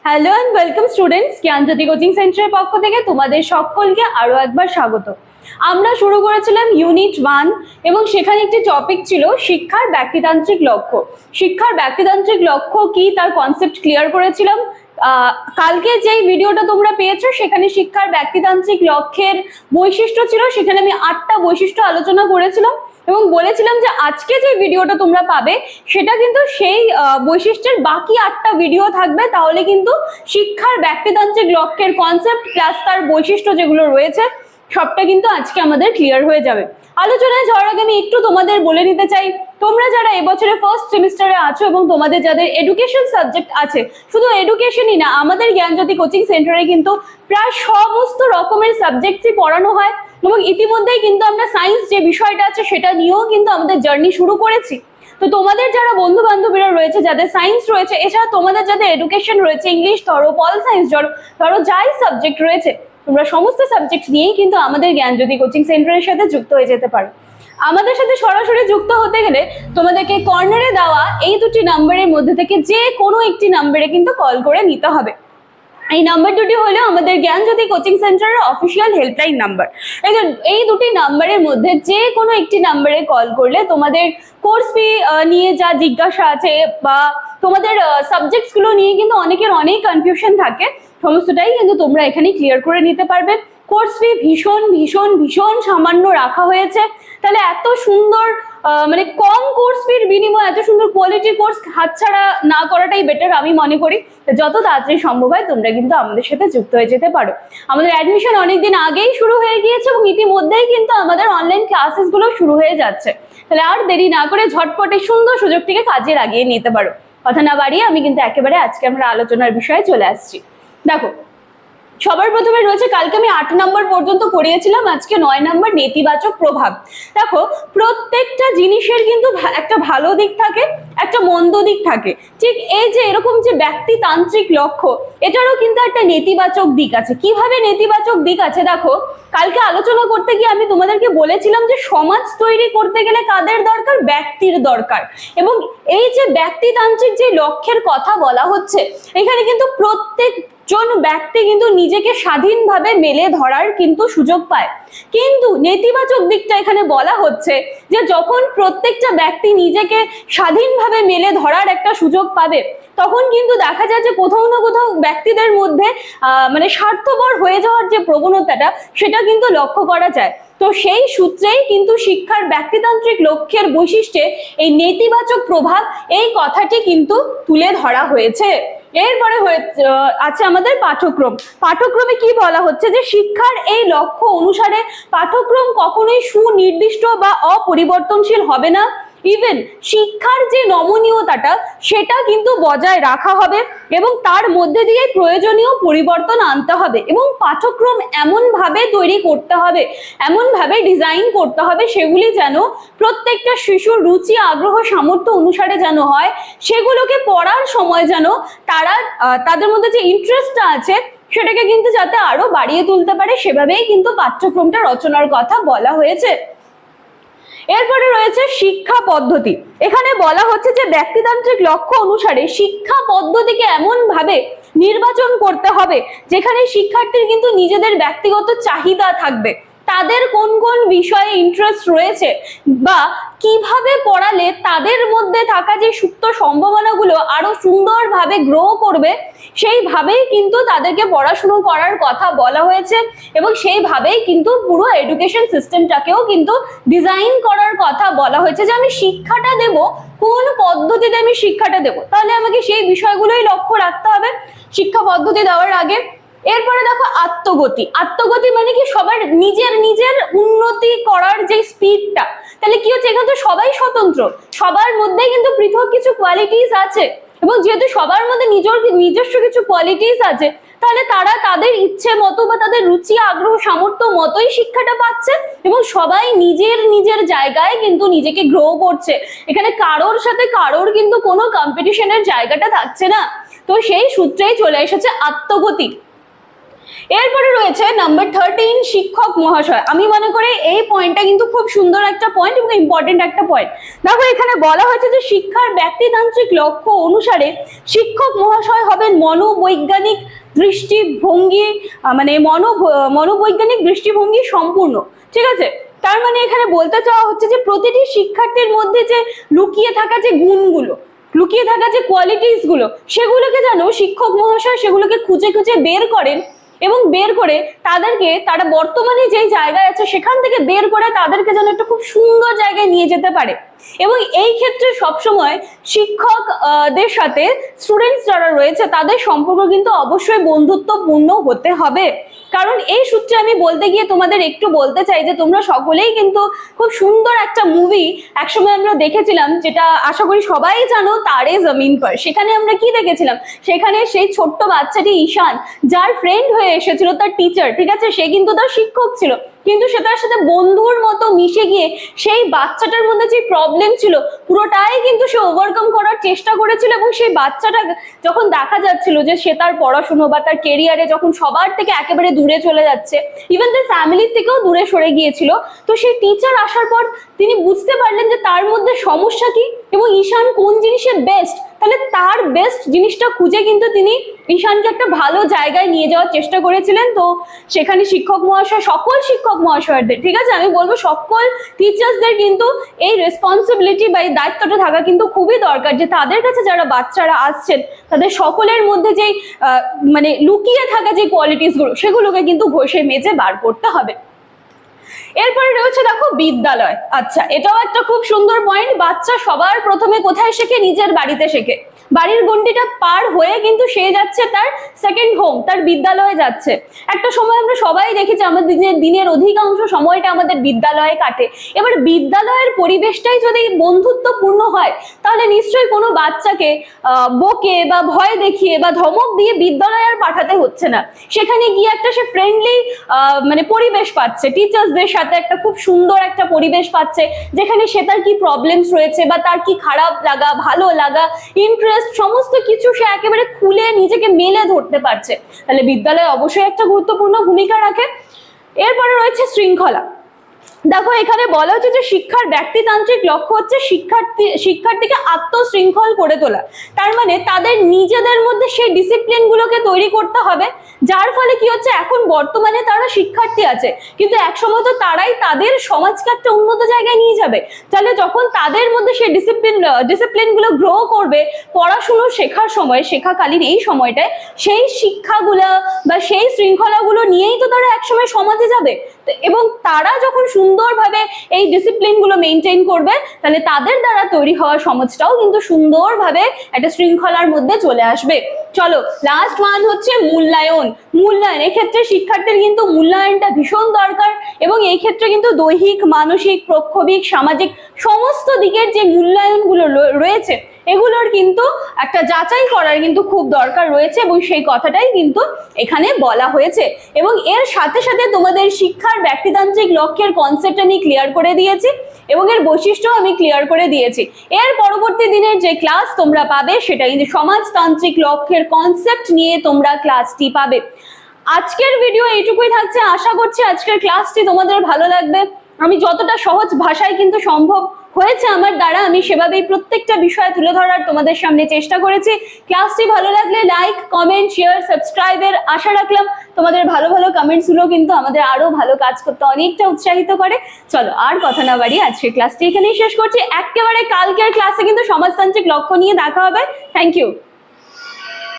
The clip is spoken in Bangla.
Hello and welcome students, Gyanjyoti coaching সেন্টারের পক্ষ থেকে তোমাদের সকলকে আরো একবার স্বাগত। আমরা শুরু করেছিলাম ইউনিট 1 এবং সেখানে একটি টপিক ছিল শিক্ষার ব্যক্তিতান্ত্রিক লক্ষ্য। শিক্ষার ব্যক্তিতান্ত্রিক লক্ষ্য কি তার কনসেপ্ট ক্লিয়ার করেছিলাম। কালকে যেই ভিডিওটা তোমরা পেয়েছো সেখানে শিক্ষার ব্যক্তিতান্ত্রিক লক্ষ্যের বৈশিষ্ট্য ছিল, সেখানে আমি 8টা বৈশিষ্ট্য আলোচনা করেছিলাম এবং বলেছিলাম যে আজকে যে ভিডিওটা তোমরা পাবে সেটা কিন্তু সেই বৈশিষ্ট্যের বাকি 8টা ভিডিও থাকবে। তাহলে কিন্তু শিক্ষার ব্যক্তিতান্ত্রিক লক্ষ্যের কনসেপ্ট প্লাস তার বৈশিষ্ট্য যেগুলো রয়েছে সবটা কিন্তু আজকে আমাদের ক্লিয়ার হয়ে যাবে। আলোচনায় যাওয়ার আগে আমি একটু তোমাদের বলে নিতে চাই, তোমরা যারা এবছরে ফার্স্ট সেমিস্টারে আছো এবং তোমাদের যাদের এডুকেশন সাবজেক্ট আছে, শুধু এডুকেশনই না, আমাদের জ্ঞানজ্যোতি কোচিং সেন্টারে কিন্তু প্রায় সমস্ত রকমের সাবজেক্টসই পড়ানো হয় এবং ইতিমধ্যেই কিন্তু আমরা সায়েন্স যে বিষয়টা আছে সেটা নিয়েও কিন্তু আমাদের জার্নি শুরু করেছি। তো তোমাদের যারা বন্ধু বান্ধবীরা রয়েছে যাদের সায়েন্স রয়েছে, এছাড়া তোমাদের যাদের এডুকেশন রয়েছে, ইংলিশ ধরো, পল সায়েন্স ধরো যাই সাবজেক্ট রয়েছে, তোমরা সমস্ত সাবজেক্ট নিয়েই কিন্তু আমাদের জ্ঞানজ্যোতি কোচিং সেন্টারের সাথে যুক্ত হয়ে যেতে পারো। আমাদের সাথে সরাসরি যুক্ত হতে গেলে তোমাদেরকে কর্নারে দেওয়া এই দুটি নাম্বারের মধ্যে থেকে যে কোনো একটি নাম্বারে কিন্তু কল করে নিতে হবে। এই নাম্বার দুটি হলো আমাদের জ্ঞানজ্যোতি কোচিং সেন্টারের অফিসিয়াল হেল্পলাইন নাম্বার। এই দুটি নাম্বারের মধ্যে যে কোনো একটি নাম্বারে কল করলে তোমাদের কোর্স ফি নিয়ে যা জিজ্ঞাসা আছে বা তোমাদের সাবজেক্টস গুলো নিয়ে কিন্তু অনেকের অনেক কনফিউশন থাকে, সমস্তটাই কিন্তু তোমরা এখানে ক্লিয়ার করে নিতে পারবে। কোর্স ফি ভীষণ ভীষণ ভীষণ সামান্য রাখা হয়েছে, তাহলে এত সুন্দর মানে কম কোর্স ফির বিনিময়ে এত সুন্দর কোয়ালিটি কোর্স হাতছাড়া না করাটাই বেটার আমি মনে করি। যত তাড়াতাড়ি সম্ভব হয় তোমরা কিন্তু আমাদের সাথে যুক্ত হয়ে যেতে পারো। আমাদের অ্যাডমিশন অনেকদিন আগেই শুরু হয়ে গিয়েছে এবং ইতিমধ্যেই কিন্তু আমাদের অনলাইন ক্লাসেস গুলো শুরু হয়ে যাচ্ছে। তাহলে আর দেরি না করে ঝটপটে সুন্দর সুযোগটিকে কাজে লাগিয়ে নিতে পারো। কথা না বাড়িয়ে আমি কিন্তু একেবারে আজকে আমরা আলোচনার বিষয়ে চলে আসছি। দেখো, সবার প্রথমে রয়েছে, কালকে আমি 8 নম্বর পর্যন্ত পড়িয়েছিলাম, আজকে 9 নম্বর নেতিবাচক প্রভাব। দেখো, প্রত্যেকটা জিনিসের কিন্তু একটা ভালো দিক থাকে, একটা মন্দ দিক থাকে। ঠিক এই যে এরকম যে ব্যক্তিতান্ত্রিক লক্ষ্য, এটারও কিন্তু একটা নেতিবাচক দিক আছে। কিভাবে নেতিবাচক দিক আছে দেখো, কালকে আলোচনা করতে গিয়ে আমি তোমাদেরকে বলেছিলাম যে সমাজ তৈরি করতে গেলে কাদের দরকার? ব্যক্তির দরকার। এবং এই যে ব্যক্তিতান্ত্রিক যে লক্ষ্যের কথা বলা হচ্ছে, এখানে কিন্তু প্রত্যেকজন ব্যক্তি কিন্তু নিজেকে স্বাধীনভাবে মেলে ধরার কিন্তু সুযোগ পায়। কিন্তু নেতিবাচক দিকটা এখানে বলা হচ্ছে যে যখন প্রত্যেকটা ব্যক্তি নিজেকে স্বাধীনভাবে মেলে ধরার একটা সুযোগ পাবে, তখন কিন্তু দেখা যায় যে কোথাও না কোথাও ব্যক্তিদের মধ্যে মানে স্বার্থপর হয়ে যাওয়ার যে প্রবণতাটা, সেটা কিন্তু লক্ষ্য করা যায়। তো সেই সূত্রেই কিন্তু শিক্ষার ব্যক্তিতান্ত্রিক লক্ষ্যের বৈশিষ্ট্যে এই নেতিবাচক প্রভাব এই কথাটি কিন্তু তুলে ধরা হয়েছে। এরপরে আছে আমাদের পাঠ্যক্রম। পাঠ্যক্রমে কি বলা হচ্ছে যে শিক্ষার এই লক্ষ্য অনুসারে পাঠ্যক্রম কখনোই সুনির্দিষ্ট বা অপরিবর্তনশীল হবে না। ইভেন শিক্ষার যে নমনীয়তাটা সেটা কিন্তু বজায় রাখা হবে এবং তার মধ্যে দিয়ে প্রয়োজনীয় পরিবর্তন আনতে হবে এবং পাঠ্যক্রম এমন ভাবে তৈরি করতে হবে, এমন ভাবে ডিজাইন করতে হবে সেগুলি যেন প্রত্যেকটা শিশুর রুচি, আগ্রহ, সামর্থ্য অনুসারে যেন হয়। সেগুলোকে পড়ার সময় যেন তারা তাদের মধ্যে যে ইন্টারেস্টটা আছে সেটাকে কিন্তু যাতে আরো বাড়িয়ে তুলতে পারে, সেভাবেই কিন্তু পাঠ্যক্রমটা রচনার কথা বলা হয়েছে। এরপরে রয়েছে শিক্ষা পদ্ধতি। এখানে বলা হচ্ছে যে ব্যক্তিতান্ত্রিক লক্ষ্য অনুসারে শিক্ষা পদ্ধতিকে এমন ভাবে নির্বাচন করতে হবে যেখানে শিক্ষার্থীর কিন্তু নিজেদের ব্যক্তিগত চাহিদা থাকবে, তাদের কোন কোন বিষয়ে ইন্টারেস্ট রয়েছে বা কিভাবে পড়ালে তাদের মধ্যে থাকা যে সুপ্ত সম্ভাবনাগুলো আরো সুন্দরভাবে গ্রো করবে, সেইভাবেই কিন্তু তাদেরকে পড়াশুনো করার কথা বলা হয়েছে এবং সেইভাবেই কিন্তু পুরো এডুকেশন সিস্টেমটাকেও কিন্তু ডিজাইন করার কথা বলা হয়েছে যে আমি শিক্ষাটা দেব, কোন পদ্ধতিতে আমি শিক্ষাটা দেব, তাহলে আমাকে সেই বিষয়গুলোই লক্ষ্য রাখতে হবে শিক্ষা পদ্ধতি দেওয়ার আগে। এরপরে দেখো আত্মগতি। আত্মগতি মানে কি? সবার নিজের নিজের উন্নতি করার যে স্পিডটা। তাহলে কি হচ্ছে, এখানে তো সবাই স্বতন্ত্র, সবার মধ্যে কিন্তু পৃথক কিছু কোয়ালিটিস আছে এবং যেহেতু সবার মধ্যে নিজস্ব কিছু কোয়ালিটিস আছে, তাহলে তারা তাদের ইচ্ছে মতো বা তাদের রুচি, আগ্রহ, সামর্থ্য মতোই শিক্ষাটা পাচ্ছে এবং সবাই নিজের নিজের জায়গায় কিন্তু নিজেকে গ্রো করছে। এখানে কারোর সাথে কারোর কিন্তু কোনো কম্পিটিশনের জায়গাটা থাকছে না। তো সেই সূত্রেই চলে এসেছে আত্মগতি। এরপরে রয়েছে নাম্বার 13 শিক্ষক মহাশয়। আমি মনে করি এই পয়েন্টটা কিন্তু খুব সুন্দর একটা পয়েন্ট এবং ইম্পর্টেন্ট একটা পয়েন্ট। দেখো এখানে বলা হয়েছে যে শিক্ষার ব্যক্তিতান্ত্রিক লক্ষ্য অনুসারে শিক্ষক মহাশয় হবেন মনোবৈজ্ঞানিক দৃষ্টিভঙ্গি মানে মনোবৈজ্ঞানিক দৃষ্টিভঙ্গি সম্পূর্ণ, ঠিক আছে। তার মানে এখানে বলতে চাওয়া হচ্ছে যে প্রতিটি শিক্ষার্থীর মধ্যে যে লুকিয়ে থাকা যে গুণগুলো, লুকিয়ে থাকা যে কোয়ালিটিস গুলো, সেগুলোকে যেন শিক্ষক মহাশয় সেগুলোকে খুঁজে খুঁজে বের করেন এবং বের করে তাদেরকে, তারা বর্তমানে যেই জায়গায় আছে সেখান থেকে বের করে তাদেরকে যেন একটা খুব সুন্দর জায়গায় নিয়ে যেতে পারে। এবং এই ক্ষেত্রে সবসময় শিক্ষকদের সাথে স্টুডেন্টস যারা রয়েছে তাদের সম্পর্ক কিন্তু অবশ্যই বন্ধুত্বপূর্ণ হতে হবে। কারণ এই সূত্রে আমি বলতে গিয়ে তোমাদের একটু বলতে চাই যে তোমরা সকলেই কিন্তু খুব সুন্দর একটা মুভি একসময় আমরা দেখেছিলাম, যেটা আশা করি সবাই জানো, তারে জমিন পর। সেখানে আমরা কি দেখেছিলাম, সেখানে সেই ছোট্ট বাচ্চাটি ঈশান, যার ফ্রেন্ড হয়ে এসেছিল তার টিচার, ঠিক আছে, সে কিন্তু তার শিক্ষক ছিল, কিন্তু সে তার সাথে বন্ধুর মতো মিশে গিয়ে সেই বাচ্চাটার মধ্যে যে প্রবলেম ছিল পুরোটাই কিন্তু সে ওভারকাম করার চেষ্টা করেছিল। এবং সেই বাচ্চাটা যখন দেখা যাচ্ছিল যে সে তার পড়াশুনো বা তার কেরিয়ারে যখন সবার থেকে একেবারে দূরে চলে যাচ্ছে, ইভেন তার ফ্যামিলির থেকেও দূরে সরে গিয়েছিল, তো সেই টিচার আসার পর তিনি বুঝতে পারলেন যে তার মধ্যে সমস্যা কি এবং ঈশান কোন জিনিসে বেস্ট। তাহলে তার বেস্ট জিনিসটা খুঁজে কিন্তু তিনি ঈশানকে একটা ভালো জায়গায় নিয়ে যাওয়ার চেষ্টা করেছিলেন। তো সেখানে শিক্ষক মহাশয়, সকল শিক্ষক মহাশয়দের, ঠিক আছে, আমি বলবো সকল টিচার্সদের কিন্তু এই রেসপন্সিবিলিটি বা এই দায়িত্বটা থাকা কিন্তু খুবই দরকার যে তাদের কাছে যারা বাচ্চারা আসছেন তাদের সকলের মধ্যে যেই মানে লুকিয়ে থাকা যে কোয়ালিটিস গুলো সেগুলোকে কিন্তু ঘষে মেজে বার করতে হবে। এরপরে রয়েছে দেখো বিদ্যালয়। আচ্ছা, এটাও একটা খুব সুন্দর পয়েন্ট। বাচ্চা সবার প্রথমে কোথায় শেখে? নিজের বাড়িতে শেখে। বাড়ির গণ্ডিটা পার হয়ে কিন্তু সে যাচ্ছে তার সেকেন্ড হোম, তার বিদ্যালয়ে যাচ্ছে। একটা সময় আমরা সবাই দেখেছি আমাদের দিনের অধিকাংশ সময়টা আমাদের বিদ্যালয়ে কাটে। এবার বিদ্যালয়ের পরিবেশটাই যদি বন্ধুত্বপূর্ণ হয় তাহলে নিশ্চয়ই কোনো বাচ্চাকে বকে বা ভয় দেখিয়ে বা ধমক দিয়ে বিদ্যালয়ে আর পাঠাতে হচ্ছে না। সেখানে গিয়ে একটা সে ফ্রেন্ডলি মানে পরিবেশ পাচ্ছে, টিচার্সদের সাথে একটা খুব সুন্দর একটা পরিবেশ পাচ্ছে, যেখানে সে তার কি প্রবলেমস রয়েছে বা তার কি খারাপ লাগা, ভালো লাগা, ইন্টারেস্ট, সমস্ত কিছু সে একেবারে খুলে নিজেকে মেলে ধরতে পারছে। তাহলে বিদ্যালয় অবশ্যই একটা গুরুত্বপূর্ণ ভূমিকা রাখে। এরপরে রয়েছে শৃঙ্খলা। দেখো এখানে বলা হচ্ছে যে শিক্ষার ব্যক্তিতান্ত্রিক লক্ষ্য হচ্ছে শিক্ষার্থীকে আত্মশৃঙ্খল করে তোলা। তার মানে তাদের নিজেদের মধ্যে সেই ডিসিপ্লিন গুলোকে তৈরি করতে হবে, যার ফলে কি হচ্ছে, এখন বর্তমানে তারা শিক্ষার্থী আছে কিন্তু একসময় তো তারাই তাদের সমাজকে একটা উন্নত জায়গায় নিয়ে যাবে। তাহলে যখন তাদের মধ্যে সেই ডিসিপ্লিন গুলো গ্রো করবে, পড়াশুনো শেখার সময়, শেখাকালীন এই সময়টায় সেই শিক্ষাগুলা বা সেই শৃঙ্খলাগুলো নিয়েই তো তারা একসময় সমাজে যাবে। এবং তারা যখন সুন্দরভাবে এই ডিসিপ্লিন গুলো মেনটেন করবে তাহলে তাদের দ্বারা তৈরি হওয়া সমাজটাও কিন্তু সুন্দরভাবে একটা শৃঙ্খলার মধ্যে চলে আসবে। চলো লাস্ট ওয়ান হচ্ছে মূল্যায়ন। মূল্যায়ন, এক্ষেত্রে শিক্ষার্থীর কিন্তু মূল্যায়নটা ভীষণ দরকার এবং এই ক্ষেত্রে কিন্তু দৈহিক, মানসিক, প্রক্ষোভিক, সামাজিক সমস্ত দিকের যে মূল্যায়নগুলো রয়েছে এগুলোর কিন্তু একটা যাচাই করার কিন্তু খুব দরকার রয়েছে এবং সেই কথাটাই কিন্তু এখানে বলা হয়েছে। এবং এর সাথে সাথে তোমাদের শিক্ষার ব্যক্তিতান্ত্রিক লক্ষ্যের কনসেপ্ট আমি ক্লিয়ার করে দিয়েছি এবং এর বৈশিষ্ট্য আমি ক্লিয়ার করে দিয়েছি। এর পরবর্তী দিনের যে ক্লাস তোমরা পাবে সেটা কিন্তু সমাজতান্ত্রিক লক্ষ্যের কনসেপ্ট নিয়ে তোমরা ক্লাসটি পাবে। আজকের ভিডিও এইটুকুই থাকছে। আশা করছি আজকের ক্লাসটি তোমাদের ভালো লাগবে। আমি যতটা সহজ ভাষায় কিন্তু সম্ভব হয়েছে আমার দ্বারা আমি সেভাবেই প্রত্যেকটা বিষয় তুলে ধরার তোমাদের সামনে চেষ্টা করেছি। ক্লাসটি ভালো লাগলে লাইক, কমেন্ট, শেয়ার, সাবস্ক্রাইবের আশা রাখলাম। তোমাদের ভালো ভালো কমেন্টস গুলো কিন্তু আমাদের আরো ভালো কাজ করতে অনেকটা উৎসাহিত করে। চলো আর কথা না বাড়িয়ে আজকের ক্লাসটি এখানেই শেষ করছি। একেবারে কালকের ক্লাসে কিন্তু সমাজতান্ত্রিক লক্ষ্য নিয়ে দেখা হবে। Thank you.